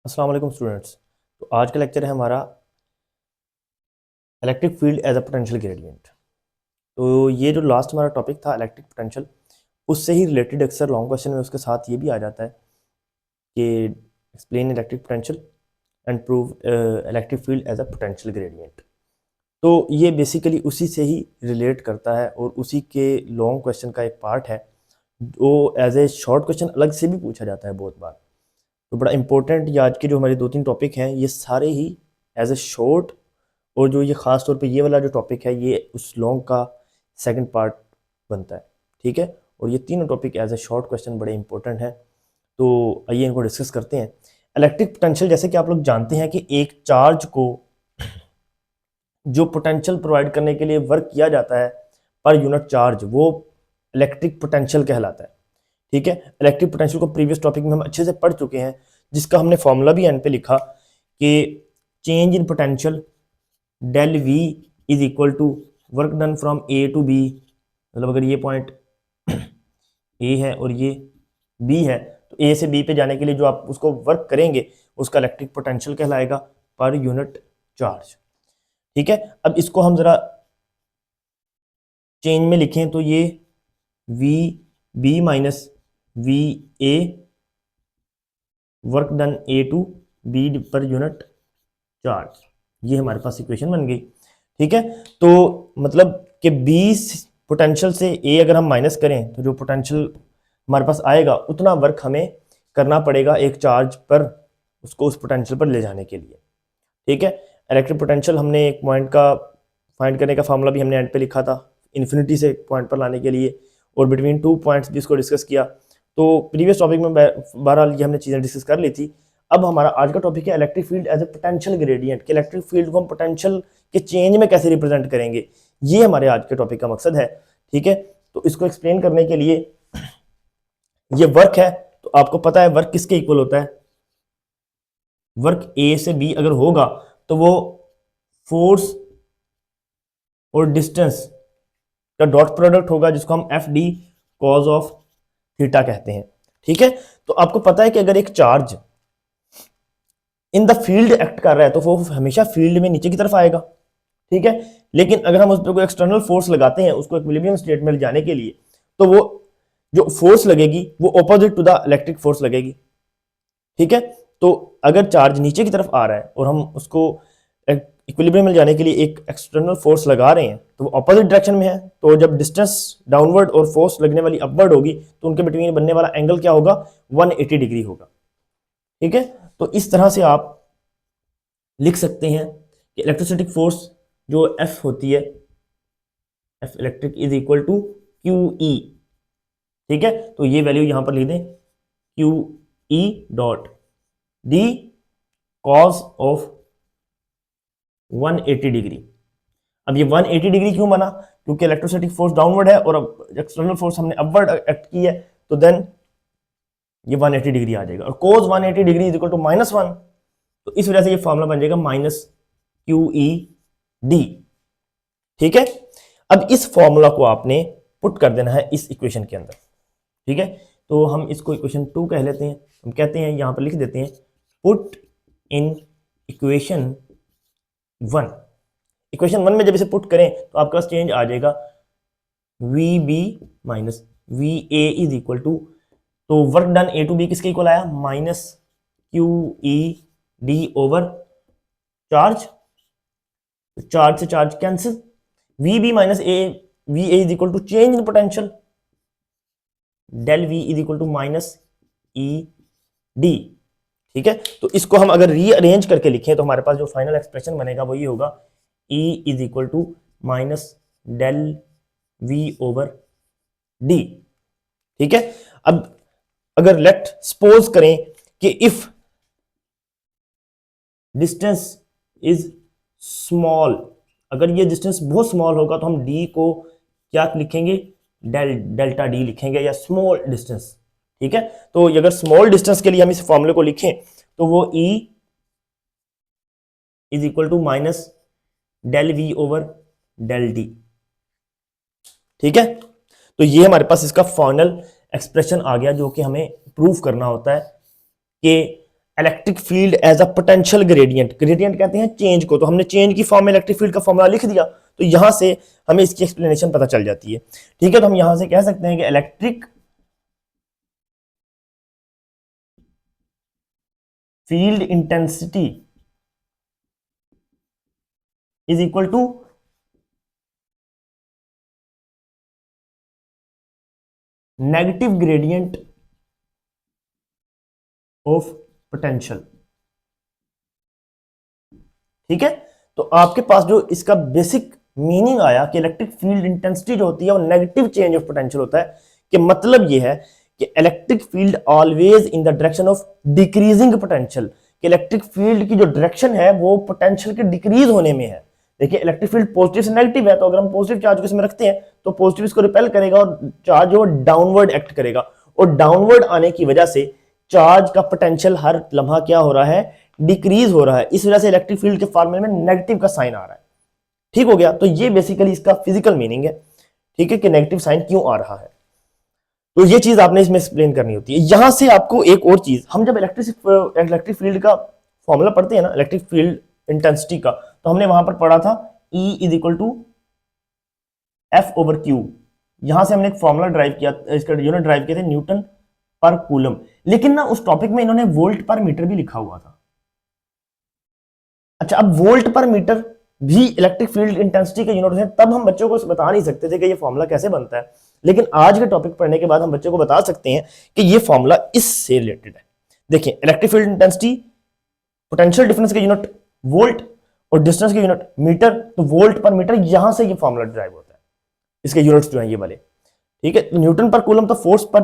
अस्सलाम वालेकुम स्टूडेंट्स। तो आज का लेक्चर है हमारा electric field as a potential gradient. तो ये जो लास्ट हमारा टॉपिक था इलेक्ट्रिक पोटेंशियल, उससे ही रिलेटेड अक्सर लॉन्ग क्वेश्चन में उसके साथ ये भी आ जाता है कि explain electric potential and prove electric field as a potential gradient. तो ये बेसिकली उसी से ही रिलेट करता है और उसी के लॉन्ग क्वेश्चन का एक पार्ट है जो एज ए शॉर्ट क्वेश्चन अलग से भी पूछा जाता है बहुत बार। तो बड़ा इंपॉर्टेंट ये आज के जो हमारे 2-3 टॉपिक हैं ये सारे ही एज ए शॉर्ट, और जो ये ख़ास तौर पे ये वाला जो टॉपिक है ये उस लॉन्ग का सेकंड पार्ट बनता है। ठीक है, और ये तीनों topic as a short question बड़े इंपॉर्टेंट हैं। तो आइए इनको डिस्कस करते हैं। इलेक्ट्रिक पोटेंशियल, जैसे कि आप लोग जानते हैं कि एक चार्ज को जो पोटेंशियल प्रोवाइड करने के लिए वर्क किया जाता है पर यूनिट चार्ज, वो इलेक्ट्रिक पोटेंशियल कहलाता है। ठीक है, इलेक्ट्रिक पोटेंशियल को प्रीवियस टॉपिक में हम अच्छे से पढ़ चुके हैं, जिसका हमने फॉर्मूला भी एंड पे लिखा कि change in potential del V is equal to work done from A to B. मतलब अगर ये पॉइंट ए है और ये बी है तो ए से बी पे जाने के लिए जो आप उसको वर्क करेंगे उसका इलेक्ट्रिक पोटेंशियल कहलाएगा पर यूनिट चार्ज। ठीक है, अब इसको हम जरा चेंज में लिखें तो ये V B minus V A work done A to B per unit charge, ये हमारे पास इक्वेशन बन गई। ठीक है, तो मतलब कि बी पोटेंशियल से ए अगर हम माइनस करें तो जो पोटेंशियल हमारे पास आएगा उतना वर्क हमें करना पड़ेगा एक चार्ज पर, उसको उस पोटेंशियल पर ले जाने के लिए। ठीक है, इलेक्ट्रिक पोटेंशियल हमने एक पॉइंट का फाइंड करने का फार्मूला भी हमने एंड पे लिखा था इन्फिनिटी से पॉइंट पर लाने के लिए, और बिटवीन 2 पॉइंट्स भी इसको डिस्कस किया। तो प्रीवियस टॉपिक में बहरहाल ये हमने चीज़ें डिस्कस कर ली थी। अब हमारा आज का टॉपिक है electric field as a potential gradient, कि इलेक्ट्रिक फील्ड को हम पोटेंशियल के चेंज में कैसे रिप्रेजेंट करेंगे, ये हमारे आज के टॉपिक का मकसद है। ठीक है, तो इसको एक्सप्लेन करने के लिए ये वर्क है, तो आपको पता है वर्क किसके इक्वल होता है। वर्क ए से बी अगर होगा तो वो फोर्स और डिस्टेंस का डॉट प्रोडक्ट होगा, जिसको हम F D cause of theta कहते हैं। ठीक है, तो आपको पता है कि अगर एक charge in the field act कर रहा है तो वो हमेशा फील्ड में नीचे की तरफ आएगा। ठीक है, लेकिन अगर हम उस पर कोई एक्सटर्नल फोर्स लगाते हैं उसको इक्विलिब्रियम स्टेट में जाने के लिए, तो वो जो फोर्स लगेगी वो opposite to the electric force लगेगी। ठीक है, तो अगर चार्ज नीचे की तरफ आ रहा है और हम उसको इक्विलिब्रियम में जाने के लिए एक एक्सटर्नल फोर्स लगा रहे हैं तो वो अपोजिट डायरेक्शन में है, तो जब डिस्टेंस डाउनवर्ड और फोर्स लगने वाली अपवर्ड होगी तो उनके बिटवीन बनने वाला एंगल क्या होगा, 180 डिग्री होगा। ठीक है, तो इस तरह से आप लिख सकते हैं कि इलेक्ट्रोस्टैटिक फोर्स जो एफ होती है, F electric is equal to Q E. ठीक है, तो ये वैल्यू यहां पर लिख दें, Q E dot D cos of 180 degree. अब ये 180 डिग्री क्यों बना, क्योंकि इलेक्ट्रोस्टैटिक फोर्स डाउनवर्ड है और अब एक्सटर्नल फोर्स हमने अपवर्ड एक्ट की है, तो देन ये 180 डिग्री आ जाएगा, और कोस 180 डिग्री इज इक्वल टू -1, तो इस वजह से ये फॉर्मूला बन जाएगा माइनस क्यू ई डी। ठीक है, अब इस फॉर्मूला को आपने पुट कर देना है इस इक्वेशन के अंदर। ठीक है, तो हम इसको इक्वेशन 2 कह लेते हैं। हम कहते हैं यहां पर लिख देते हैं पुट इन इक्वेशन 1। इक्वेशन 1 में जब इसे पुट करें तो आपका चेंज आ जाएगा V B minus V A is equal to, तो work done A to B किसके इक्वल आया, minus Q E D over charge, charge से charge cancel, V B minus A V A is equal to change in potential del V is equal to minus E D. ठीक है, तो इसको हम अगर रीअरेंज करके लिखें तो हमारे पास जो फाइनल एक्सप्रेशन बनेगा वो ये होगा, E is equal to minus del V over D. ठीक है, अब अगर लेट सपोज करें कि इफ डिस्टेंस इज स्मॉल, अगर ये डिस्टेंस बहुत स्मॉल होगा तो हम डी को क्या लिखेंगे, डेल्टा डी लिखेंगे, या स्मॉल डिस्टेंस। ठीक है, तो अगर स्मॉल डिस्टेंस के लिए हम इस फॉर्मूले को लिखें तो वो E is equal to minus del V over del D. ठीक है, तो ये हमारे पास इसका फाइनल एक्सप्रेशन आ गया, जो कि हमें प्रूफ करना होता है कि electric field as a potential gradient, gradient कहते हैं चेंज को, तो हमने चेंज की फॉर्म में इलेक्ट्रिक फील्ड का फॉर्मूला लिख दिया, तो यहां से हमें इसकी एक्सप्लेनेशन पता चल जाती है। ठीक है, तो हम यहां से कह सकते हैं कि electric field intensity is equal to negative gradient of potential. ठीक है, तो आपके पास जो इसका बेसिक मीनिंग आया कि इलेक्ट्रिक फील्ड इंटेंसिटी जो होती है वो नेगेटिव चेंज ऑफ पोटेंशियल होता है, कि मतलब ये है कि electric field always in the direction of decreasing potential, कि इलेक्ट्रिक फील्ड की जो डायरेक्शन है वो पोटेंशियल के डिक्रीज होने में है। देखिए इलेक्ट्रिक फील्ड पॉजिटिव से नेगेटिव है, तो अगर हम पॉजिटिव चार्ज को इसमें रखते हैं तो पॉजिटिव इसको रिपेल करेगा और चार्ज वो डाउनवर्ड एक्ट करेगा, और डाउनवर्ड आने की वजह से चार्ज का पोटेंशियल हर लम्हा क्या हो रहा है, डिक्रीज हो रहा है। इस वजह से इलेक्ट्रिक फील्ड के फॉर्मूले में नेगेटिव का साइन आ रहा है। ठीक हो गया, तो ये बेसिकली इसका फिजिकल मीनिंग है। ठीक है, कि नेगेटिव साइन क्यों आ रहा है, तो ये चीज आपने इसमें एक्सप्लेन करनी होती है। यहां से आपको एक और चीज, हम जब इलेक्ट्रिक फील्ड का फॉर्मूला पढ़ते हैं ना, इलेक्ट्रिक फील्ड इंटेंसिटी का, तो हमने वहां पर पढ़ा था E is equal to F over Q. यहां से हमने एक फॉर्मूला ड्राइव किया, इसका यूनिट ड्राइव किए थे न्यूटन पर कूलम, लेकिन ना उस टॉपिक में इन्होंने वोल्ट पर मीटर भी लिखा हुआ था। अच्छा, अब वोल्ट पर मीटर भी इलेक्ट्रिक फील्ड इंटेंसिटी के यूनिट हैं, तब हम बच्चों को बता नहीं सकते थे कि ये फॉर्मूला कैसे बनता है, लेकिन आज के टॉपिक पढ़ने के बाद हम बच्चों को बता सकते हैं कि ये फॉर्मूला इससे रिलेटेड है। देखिए electric field intensity, potential difference के यूनिट वोल्ट और डिस्टेंस के यूनिट मीटर, तो वोल्ट पर मीटर यहां से ये फॉर्मूला ड्राइव होता है, इसके यूनिट्स जो हैं ये वाले। ठीक है, तो न्यूटन पर कूलम तो फोर्स पर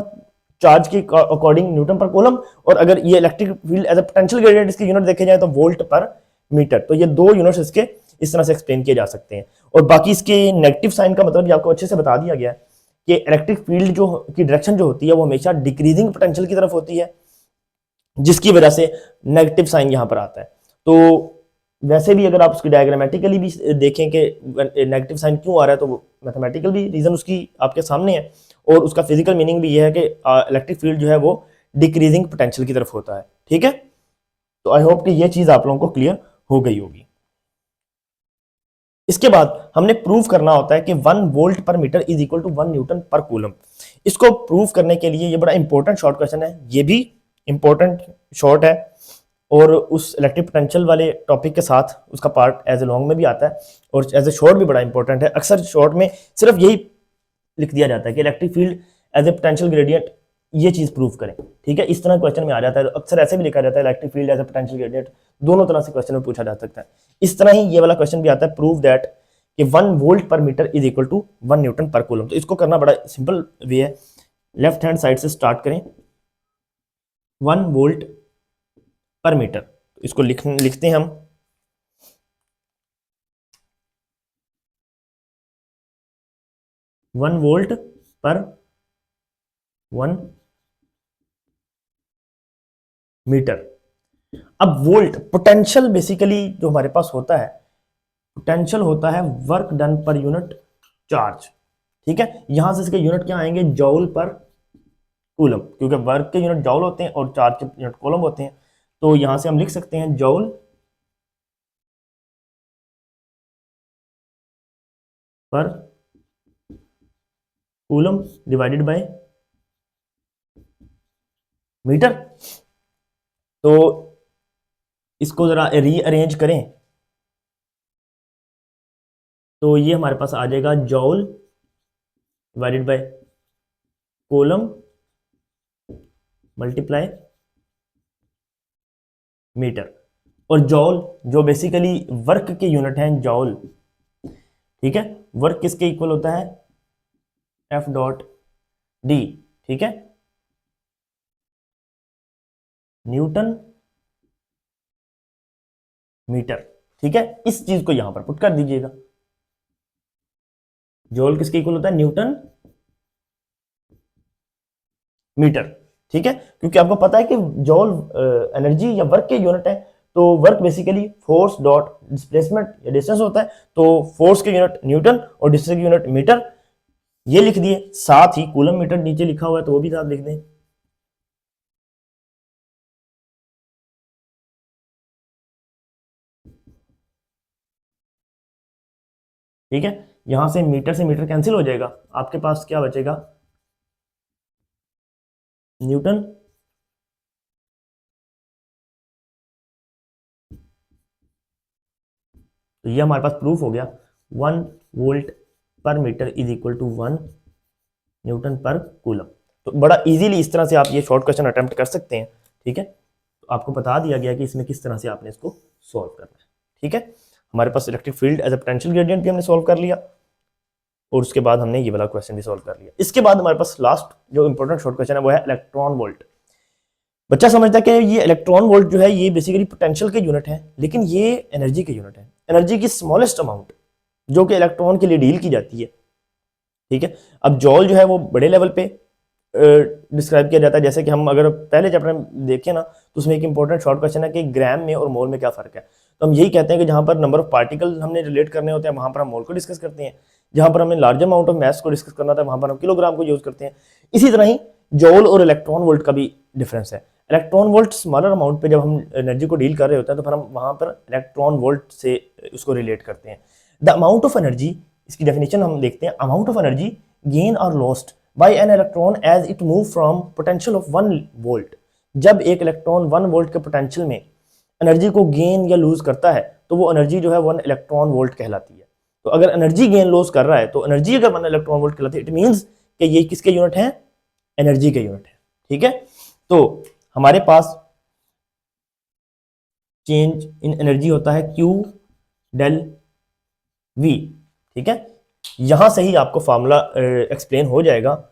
चार्ज के अकॉर्डिंग न्यूटन पर कूलम, और अगर ये electric field as a potential gradient इसके यूनिट देखे जाए तो वोल्ट पर मीटर। तो ये दो यूनिट्स इसके इस तरह से एक्सप्लेन किए जा सकते हैं। और बाकी इसके नेगेटिव साइन का मतलब आपको अच्छे से बता दिया गया है कि इलेक्ट्रिक फील्ड जो की डायरेक्शन जो होती है वो हमेशा डिक्रीजिंग पोटेंशियल की तरफ होती है, जिसकी वजह से नेगेटिव साइन यहां पर आता है। तो वैसे भी अगर आप उसकी डायग्रामेटिकली भी देखें कि नेगेटिव साइन क्यों आ रहा है, तो मैथमेटिकल भी रीजन उसकी आपके सामने है, और उसका फिजिकल मीनिंग भी यह है कि इलेक्ट्रिक फील्ड जो है वो डिक्रीजिंग पोटेंशियल की तरफ होता है। ठीक है, तो आई होप कि ये चीज आप लोगों को क्लियर हो गई होगी। इसके बाद हमने प्रूव करना होता है कि 1 volt per metre is equal to 1 newton per coulomb. इसको प्रूव करने के लिए ये बड़ा इंपॉर्टेंट शॉर्ट क्वेश्चन है, ये भी इंपॉर्टेंट शॉर्ट है, और उस इलेक्ट्रिक पोटेंशियल वाले टॉपिक के साथ उसका पार्ट एज ए लॉन्ग में भी आता है, और एज ए शॉर्ट भी बड़ा इंपॉर्टेंट है। अक्सर शॉर्ट में सिर्फ यही लिख दिया जाता है कि electric field as a potential gradient, ये चीज प्रूव करें। ठीक है, इस तरह क्वेश्चन में आ जाता है, तो अक्सर ऐसे भी लिखा जाता है electric field as a potential gradient, दोनों तरह से क्वेश्चन में पूछा जा सकता है। इस तरह ही ये वाला क्वेश्चन भी आता है, प्रूव दैट कि 1 volt per metre is equal to 1 newton per coulomb. तो इसको करना बड़ा सिंपल वे है, लेफ्ट हैंड साइड से स्टार्ट करें, 1 वोल्ट पर मीटर, इसको लिखते हैं हम 1 वोल्ट पर 1 मीटर। अब वोल्ट पोटेंशियल बेसिकली जो हमारे पास होता है, पोटेंशियल होता है वर्क डन पर यूनिट चार्ज। ठीक है, यहां से इसके यूनिट क्या आएंगे, जॉउल पर कूलम, क्योंकि वर्क के यूनिट जॉउल होते हैं और चार्ज के यूनिट कूलम होते हैं। तो यहां से हम लिख सकते हैं जॉउल पर कूलम डिवाइडेड बाय मीटर। तो इसको जरा रीअरेंज करें तो ये हमारे पास आ जाएगा joule divided by coulomb multiply metre. और जॉउल जो बेसिकली वर्क के यूनिट हैं जॉउल। ठीक है, वर्क किसके इक्वल होता है, एफ डॉट डी। ठीक है, न्यूटन मीटर। ठीक है, इस चीज को यहां पर पुट कर दीजिएगा, जॉल किसके इक्वल होता है, न्यूटन मीटर। ठीक है, क्योंकि आपको पता है कि जॉल एनर्जी या वर्क के यूनिट है, तो work basically force dot displacement या डिस्टेंस होता है, तो फोर्स के यूनिट न्यूटन और डिस्टेंस के यूनिट मीटर, ये लिख दिए। साथ ही कूलम मीटर नीचे लिखा हुआ है तो वो भी साथ लिख दें। ठीक है, यहां से मीटर कैंसिल हो जाएगा, आपके पास क्या बचेगा, न्यूटन। तो ये हमारे पास प्रूफ हो गया, 1 वोल्ट/मीटर is equal to 1 newton per coulomb. तो बड़ा इजीली इस तरह से आप ये शॉर्ट क्वेश्चन अटेम्प्ट कर सकते हैं। ठीक है, तो आपको बता दिया गया कि इसमें किस तरह से आपने इसको सॉल्व करना है। ठीक है, हमारे पास electric field as a potential gradient भी हमने सॉल्व कर लिया, और उसके बाद हमने ये वाला क्वेश्चन भी सॉल्व कर लिया। इसके बाद हमारे पास लास्ट जो इंपॉर्टेंट शॉर्ट क्वेश्चन है वो है इलेक्ट्रॉन वोल्ट। बच्चा समझता है कि ये इलेक्ट्रॉन वोल्ट जो है ये बेसिकली पोटेंशियल के यूनिट है, लेकिन ये एनर्जी के यूनिट है, एनर्जी की स्मॉलेस्ट अमाउंट जो कि इलेक्ट्रॉन के लिए डील की जाती है। ठीक है, अब जॉल जो है वो बड़े लेवल पे डिस्क्राइब किया जाता है, जैसे कि हम अगर पहले चैप्टर में देखें ना तो उसमें एक इंपॉर्टेंट शॉर्ट क्वेश्चन है कि ग्राम में और मोल में क्या फर्क है। तो हम यही कहते हैं कि जहां पर नंबर ऑफ पार्टिकल हमने रिलेट करने होते हैं वहां पर हम मोल को डिस्कस करते हैं, जहां पर हमें लार्ज अमाउंट ऑफ मैस को डिस्कस करना होता है वहां पर हम किलोग्राम को यूज करते हैं। इसी तरह ही जॉल और इलेक्ट्रॉन वोल्ट का भी डिफरेंस है। इलेक्ट्रॉन वोल्ट स्मॉलर अमाउंट पे जब हम एनर्जी को डील कर रहे होते हैं तो फिर हम वहां पर इलेक्ट्रॉन वोल्ट से उसको रिलेट करते हैं। द अमाउंट ऑफ एनर्जी, इसकी डेफिनेशन हम देखते हैं, अमाउंट ऑफ एनर्जी गेन और lost by an electron as it move from potential of 1 volt. जब एक इलेक्ट्रॉन 1 वोल्ट के पोटेंशियल में एनर्जी को गेन या लूज करता है तो वो एनर्जी जो है 1 इलेक्ट्रॉन वोल्ट कहलाती है। तो अगर एनर्जी गेन लॉस कर रहा है तो एनर्जी अगर 1 इलेक्ट्रॉन वोल्ट कहलाती है, इट मींस कि ये किसके यूनिट है, एनर्जी के यूनिट है। ठीक है, तो हमारे पास चेंज इन एनर्जी होता है Q डेल V। ठीक है, यहां से ही आपको फॉर्मूला एक्सप्लेन हो जाएगा।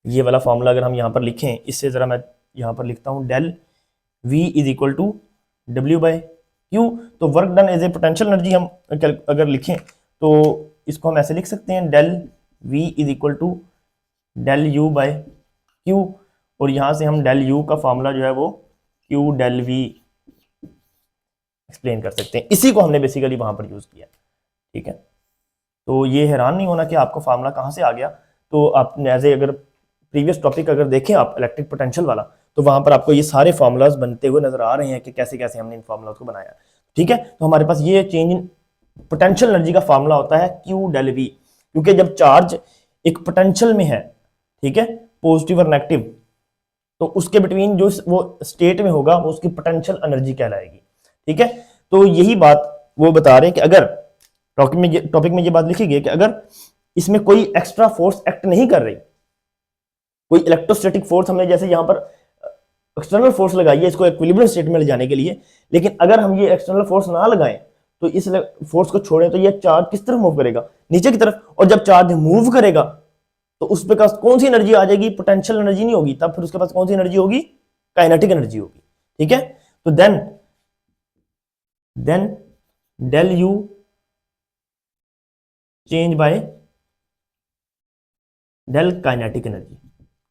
ये वाला फॉर्मूला अगर हम यहां पर लिखें, इससे जरा मैं यहां पर लिखता हूं, del V is equal to W/Q। तो work done as a potential energy हम अगर लिखें तो इसको हम ऐसे लिख सकते हैं, del V is equal to del U/Q, और यहां से हम डेल U का फॉर्मूला जो है वो Q डेल V एक्सप्लेन कर सकते हैं। इसी को हमने बेसिकली वहां पर यूज किया। ठीक है, तो ये हैरान नहीं होना कि आपको फार्मूला कहाँ से आ गया। तो आपने एज ए अगर प्रीवियस टॉपिक अगर देखें आप इलेक्ट्रिक पोटेंशियल वाला, तो वहां पर आपको ये सारे फार्मूलाज बनते हुए नजर आ रहे हैं कि कैसे कैसे हमने इन फार्मूलाज को बनाया। ठीक है, तो हमारे पास ये चेंज इन पोटेंशियल एनर्जी का फार्मूला होता है Q डेल V, क्योंकि जब चार्ज एक पोटेंशियल में है, ठीक है, पॉजिटिव और नेगेटिव, तो उसके बिटवीन जो वो स्टेट में होगा वो उसकी पोटेंशियल एनर्जी कहलाएगी। ठीक है, तो यही बात वो बता रहे हैं कि अगर टॉपिक में ये बात लिखी गई कि अगर इसमें कोई एक्स्ट्रा फोर्स एक्ट नहीं कर रही, कोई इलेक्ट्रोस्टैटिक फोर्स हमने जैसे यहां पर एक्सटर्नल फोर्स लगाई है इसको इक्विलिब्रियम स्टेट में ले जाने के लिए, लेकिन अगर हम ये एक्सटर्नल फोर्स ना लगाएं तो इस फोर्स को छोड़ें तो ये चार्ज किस तरफ मूव करेगा, नीचे की तरफ। और जब चार्ज मूव करेगा तो उस पे कौन सी एनर्जी आ जाएगी, पोटेंशियल एनर्जी नहीं होगी, तब फिर उसके पास कौन सी एनर्जी होगी, काइनेटिक एनर्जी होगी। ठीक है, तो then del U change by del kinetic energy.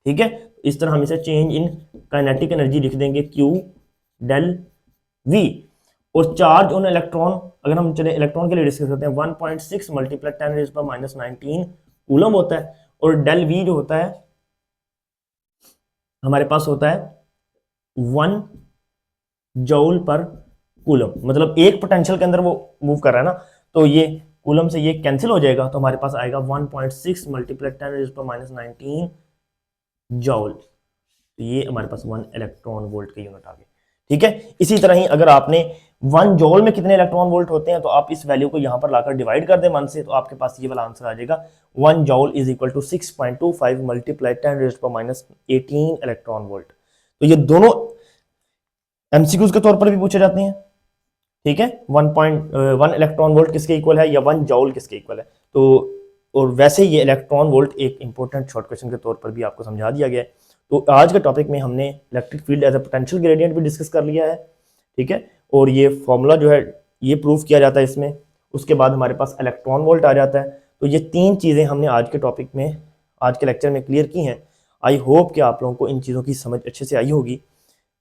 ठीक है, इस तरह हम इसे चेंज इन काइनेटिक एनर्जी लिख देंगे Q डेल V। और चार्ज ऑन इलेक्ट्रॉन अगर हम चले इलेक्ट्रॉन के लिए डिस्कस करते हैं, 1.6 मल्टीप्लाई 10⁻⁻19 कूलम होता है, और डेल V जो होता है हमारे पास होता है 1 जूल पर कूलम। मतलब एक पोटेंशियल के अंदर वो मूव कर रहा है ना, तो ये कूलम से ये कैंसिल हो जाएगा, तो हमारे पास आएगा 1.6 मल्टीप्लाई 10⁻⁻19 जूल। तो ये हमारे पास 1 इलेक्ट्रॉन वोल्ट के यूनिट आ गए। ठीक है, इसी तरह ही अगर आपने 1 जूल में कितने इलेक्ट्रॉन वोल्ट होते हैं तो आप इस वैल्यू को यहां पर लाकर डिवाइड कर दें 1 से, तो आपके पास ये वाला आंसर आ जाएगा 1 joule is equal to 6.25 multiply 10⁻18 electron volt. तो ये दोनों एमसीक्यूज के तौर पर भी पूछे जाते हैं। ठीक है, 1.1 इलेक्ट्रॉन वोल्ट किसके इक्वल है या 1 जूल किसके इक्वल है। तो और वैसे ये इलेक्ट्रॉन वोल्ट एक इंपॉर्टेंट शॉर्ट क्वेश्चन के तौर पर भी आपको समझा दिया गया है। तो आज के टॉपिक में हमने electric field as a potential gradient भी डिस्कस कर लिया है। ठीक है, और ये फॉर्मूला जो है ये प्रूफ किया जाता है इसमें। उसके बाद हमारे पास इलेक्ट्रॉन वोल्ट आ जाता है। तो ये 3 चीज़ें हमने आज के टॉपिक में, आज के लेक्चर में क्लियर की हैं। आई होप कि आप लोगों को इन चीज़ों की समझ अच्छे से आई होगी।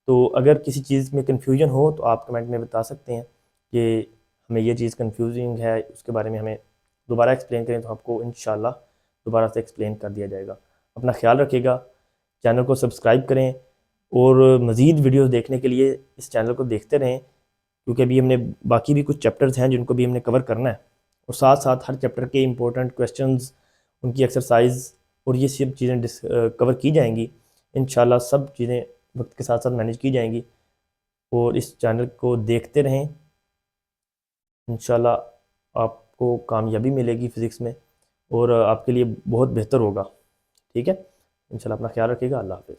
तो अगर किसी चीज़ में कन्फ्यूजन हो तो आप कमेंट में बता सकते हैं कि हमें ये चीज़ कन्फ्यूजिंग है, उसके बारे में हमें दोबारा एक्सप्लेन करें तो आपको इंशाल्लाह दोबारा से एक्सप्लेन कर दिया जाएगा। अपना ख्याल रखिएगा, चैनल को सब्सक्राइब करें और मज़ीद वीडियोस देखने के लिए इस चैनल को देखते रहें, क्योंकि अभी हमने बाकी भी कुछ चैप्टर्स हैं जिनको भी हमने कवर करना है, और साथ साथ हर चैप्टर के इम्पोर्टेंट क्वेश्चंस, उनकी एक्सरसाइज और ये सब चीज़ें कवर की जाएंगी। इंशाल्लाह सब चीज़ें वक्त के साथ साथ मैनेज की जाएंगी। और इस चैनल को देखते रहें, इंशाल्लाह आपको कामयाबी मिलेगी फ़िज़िक्स में और आपके लिए बहुत बेहतर होगा। ठीक है, इंशाल्लाह अपना ख्याल रखिएगा। अल्लाह हाफ़िज़।